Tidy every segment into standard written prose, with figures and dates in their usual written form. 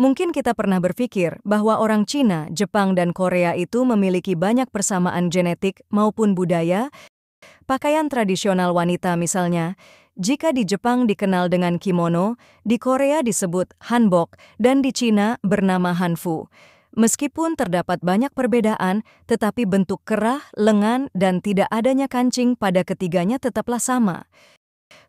Mungkin kita pernah berpikir bahwa orang Cina, Jepang, dan Korea itu memiliki banyak persamaan genetik maupun budaya, pakaian tradisional wanita misalnya. Jika di Jepang dikenal dengan kimono, di Korea disebut hanbok, dan di Cina bernama hanfu. Meskipun terdapat banyak perbedaan, tetapi bentuk kerah, lengan, dan tidak adanya kancing pada ketiganya tetaplah sama.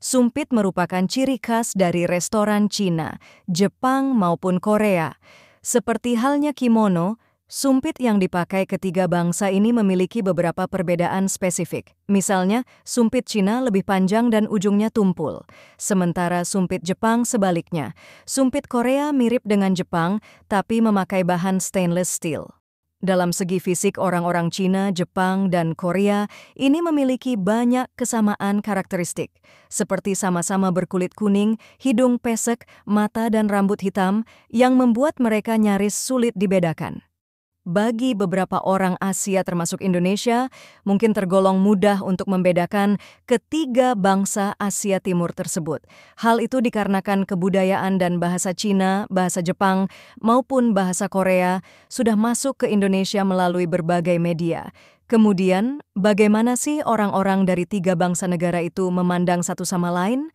Sumpit merupakan ciri khas dari restoran Cina, Jepang maupun Korea. Seperti halnya kimono, sumpit yang dipakai ketiga bangsa ini memiliki beberapa perbedaan spesifik. Misalnya, sumpit Cina lebih panjang dan ujungnya tumpul. Sementara sumpit Jepang sebaliknya. Sumpit Korea mirip dengan Jepang, tapi memakai bahan stainless steel. Dalam segi fisik, orang-orang Cina, Jepang, dan Korea ini memiliki banyak kesamaan karakteristik, seperti sama-sama berkulit kuning, hidung pesek, mata dan rambut hitam, yang membuat mereka nyaris sulit dibedakan. Bagi beberapa orang Asia termasuk Indonesia, mungkin tergolong mudah untuk membedakan ketiga bangsa Asia Timur tersebut. Hal itu dikarenakan kebudayaan dan bahasa Cina, bahasa Jepang, maupun bahasa Korea sudah masuk ke Indonesia melalui berbagai media. Kemudian, bagaimana sih orang-orang dari tiga bangsa negara itu memandang satu sama lain?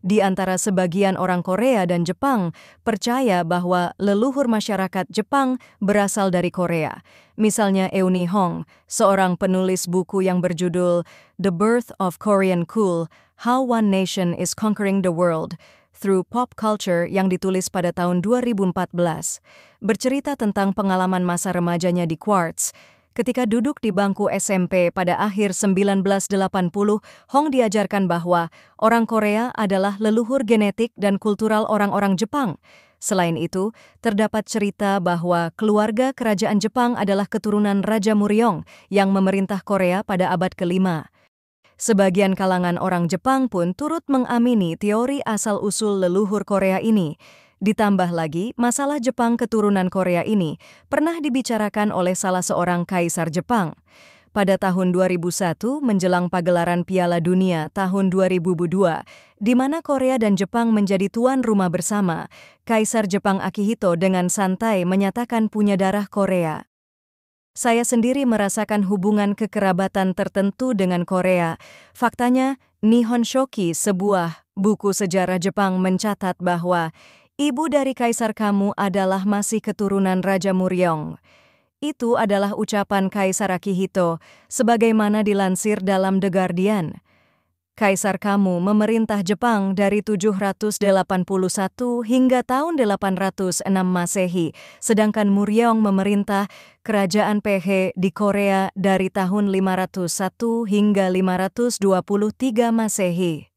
Di antara sebagian orang Korea dan Jepang percaya bahwa leluhur masyarakat Jepang berasal dari Korea. Misalnya Eun Hong, seorang penulis buku yang berjudul The Birth of Korean Cool, How One Nation is Conquering the World Through Pop Culture yang ditulis pada tahun 2014, bercerita tentang pengalaman masa remajanya di Quartz. Ketika duduk di bangku SMP pada akhir 1980, Hong diajarkan bahwa orang Korea adalah leluhur genetik dan kultural orang-orang Jepang. Selain itu, terdapat cerita bahwa keluarga kerajaan Jepang adalah keturunan Raja Muryong yang memerintah Korea pada abad ke-5. Sebagian kalangan orang Jepang pun turut mengamini teori asal-usul leluhur Korea ini. Ditambah lagi, masalah Jepang keturunan Korea ini pernah dibicarakan oleh salah seorang kaisar Jepang. Pada tahun 2001, menjelang pagelaran Piala Dunia tahun 2002, di mana Korea dan Jepang menjadi tuan rumah bersama, Kaisar Jepang Akihito dengan santai menyatakan punya darah Korea. Saya sendiri merasakan hubungan kekerabatan tertentu dengan Korea. Faktanya, Nihon Shoki, sebuah buku sejarah Jepang mencatat bahwa ibu dari kaisar kamu adalah masih keturunan Raja Muryong. Itu adalah ucapan Kaisar Akihito, sebagaimana dilansir dalam The Guardian. Kaisar kamu memerintah Jepang dari 781 hingga tahun 806 Masehi, sedangkan Muryong memerintah Kerajaan Pehe di Korea dari tahun 501 hingga 523 Masehi.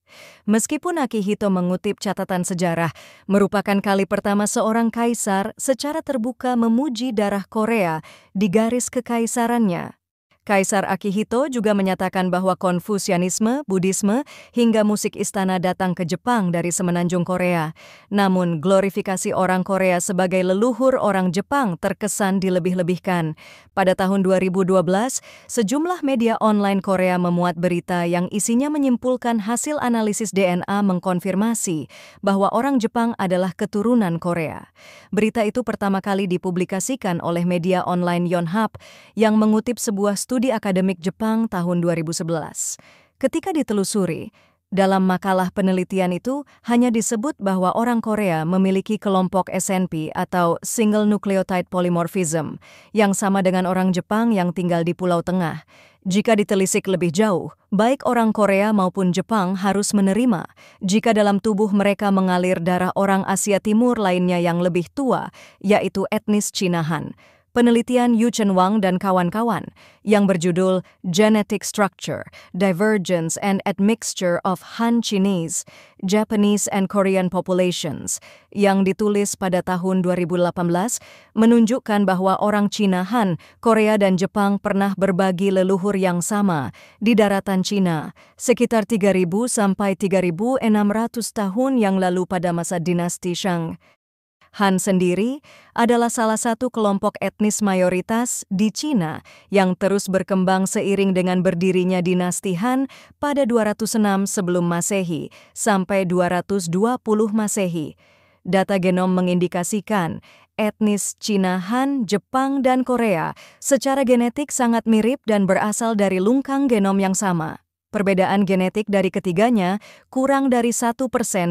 Meskipun Akihito mengutip catatan sejarah, merupakan kali pertama seorang kaisar secara terbuka memuji darah Korea di garis kekaisarannya. Kaisar Akihito juga menyatakan bahwa Konfusianisme, Buddhisme, hingga musik istana datang ke Jepang dari semenanjung Korea. Namun, glorifikasi orang Korea sebagai leluhur orang Jepang terkesan dilebih-lebihkan. Pada tahun 2012, sejumlah media online Korea memuat berita yang isinya menyimpulkan hasil analisis DNA mengkonfirmasi bahwa orang Jepang adalah keturunan Korea. Berita itu pertama kali dipublikasikan oleh media online Yonhap yang mengutip sebuah studi akademik Jepang tahun 2011. Ketika ditelusuri, dalam makalah penelitian itu hanya disebut bahwa orang Korea memiliki kelompok SNP atau Single Nucleotide Polymorphism yang sama dengan orang Jepang yang tinggal di Pulau Tengah. Jika ditelisik lebih jauh, baik orang Korea maupun Jepang harus menerima jika dalam tubuh mereka mengalir darah orang Asia Timur lainnya yang lebih tua, yaitu etnis Cina Han. Penelitian Yu Chen Wang dan kawan-kawan yang berjudul Genetic Structure, Divergence and Admixture of Han Chinese, Japanese and Korean Populations yang ditulis pada tahun 2018 menunjukkan bahwa orang Cina Han, Korea dan Jepang pernah berbagi leluhur yang sama di daratan Cina sekitar 3.000 sampai 3.600 tahun yang lalu pada masa dinasti Shang. Han sendiri adalah salah satu kelompok etnis mayoritas di Cina yang terus berkembang seiring dengan berdirinya dinasti Han pada 206 sebelum Masehi sampai 220 Masehi. Data genom mengindikasikan etnis Cina, Han, Jepang, dan Korea secara genetik sangat mirip dan berasal dari lungkang genom yang sama. Perbedaan genetik dari ketiganya kurang dari 1%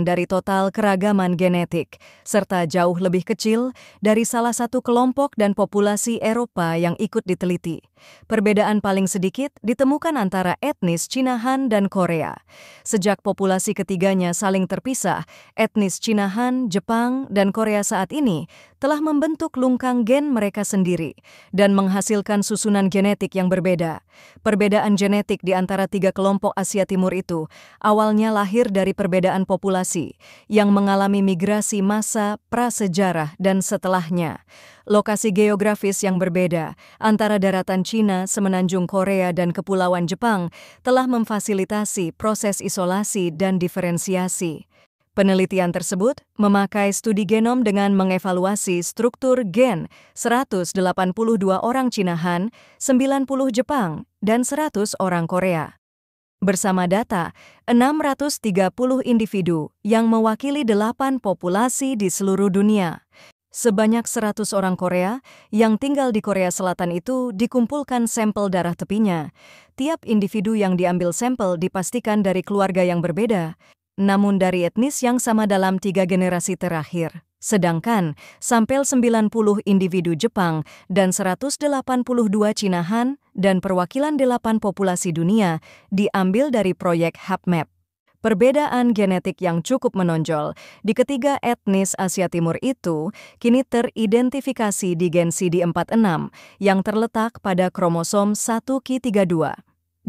dari total keragaman genetik, serta jauh lebih kecil dari salah satu kelompok dan populasi Eropa yang ikut diteliti. Perbedaan paling sedikit ditemukan antara etnis Cina, Han, dan Korea. Sejak populasi ketiganya saling terpisah, etnis Cina, Han, Jepang, dan Korea saat ini telah membentuk lungkang gen mereka sendiri dan menghasilkan susunan genetik yang berbeda. Perbedaan genetik di antara tiga kelompok Asia Timur itu awalnya lahir dari perbedaan populasi yang mengalami migrasi massa prasejarah dan setelahnya. Lokasi geografis yang berbeda antara daratan Cina, semenanjung Korea, dan kepulauan Jepang telah memfasilitasi proses isolasi dan diferensiasi. Penelitian tersebut memakai studi genom dengan mengevaluasi struktur gen 182 orang Cina Han, 90 Jepang, dan 100 orang Korea. Bersama data 630 individu yang mewakili 8 populasi di seluruh dunia. Sebanyak 100 orang Korea yang tinggal di Korea Selatan itu dikumpulkan sampel darah tepinya. Tiap individu yang diambil sampel dipastikan dari keluarga yang berbeda, namun dari etnis yang sama dalam 3 generasi terakhir. Sedangkan sampel 90 individu Jepang dan 182 Cina Han dan perwakilan 8 populasi dunia diambil dari proyek HapMap. Perbedaan genetik yang cukup menonjol di ketiga etnis Asia Timur itu kini teridentifikasi di gen CD46 yang terletak pada kromosom 1q32.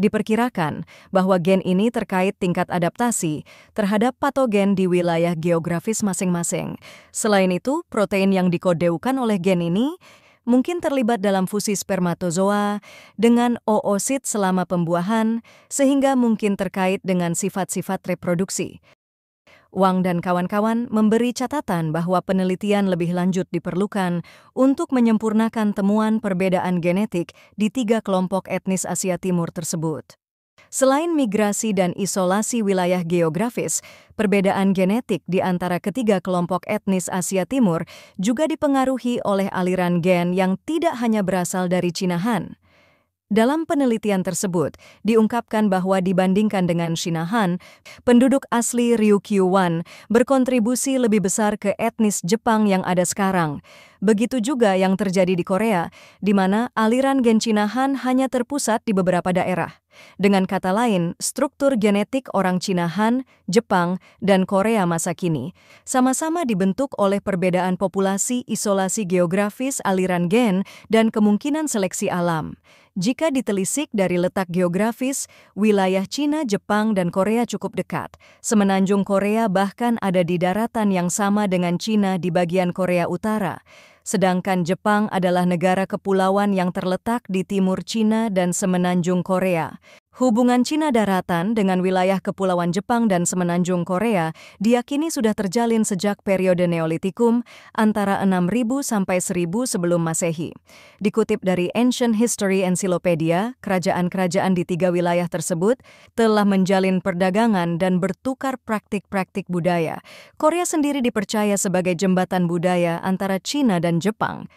Diperkirakan bahwa gen ini terkait tingkat adaptasi terhadap patogen di wilayah geografis masing-masing. Selain itu, protein yang dikodeukan oleh gen ini mungkin terlibat dalam fusi spermatozoa dengan oosit selama pembuahan, sehingga mungkin terkait dengan sifat-sifat reproduksi. Wang dan kawan-kawan memberi catatan bahwa penelitian lebih lanjut diperlukan untuk menyempurnakan temuan perbedaan genetik di 3 kelompok etnis Asia Timur tersebut. Selain migrasi dan isolasi wilayah geografis, perbedaan genetik di antara ketiga kelompok etnis Asia Timur juga dipengaruhi oleh aliran gen yang tidak hanya berasal dari Cina Han. Dalam penelitian tersebut, diungkapkan bahwa dibandingkan dengan Cina Han, penduduk asli Ryukyu-wan berkontribusi lebih besar ke etnis Jepang yang ada sekarang. Begitu juga yang terjadi di Korea, di mana aliran gen Cina Han hanya terpusat di beberapa daerah. Dengan kata lain, struktur genetik orang Cina Han, Jepang, dan Korea masa kini sama-sama dibentuk oleh perbedaan populasi, isolasi geografis, aliran gen, dan kemungkinan seleksi alam. Jika ditelisik dari letak geografis, wilayah Cina, Jepang, dan Korea cukup dekat. Semenanjung Korea bahkan ada di daratan yang sama dengan Cina di bagian Korea Utara. Sedangkan Jepang adalah negara kepulauan yang terletak di timur Cina dan semenanjung Korea. Hubungan Cina daratan dengan wilayah kepulauan Jepang dan semenanjung Korea diyakini sudah terjalin sejak periode Neolitikum antara 6000 sampai 1000 sebelum Masehi. Dikutip dari Ancient History Encyclopedia, kerajaan-kerajaan di 3 wilayah tersebut telah menjalin perdagangan dan bertukar praktik-praktik budaya. Korea sendiri dipercaya sebagai jembatan budaya antara Cina dan Jepang.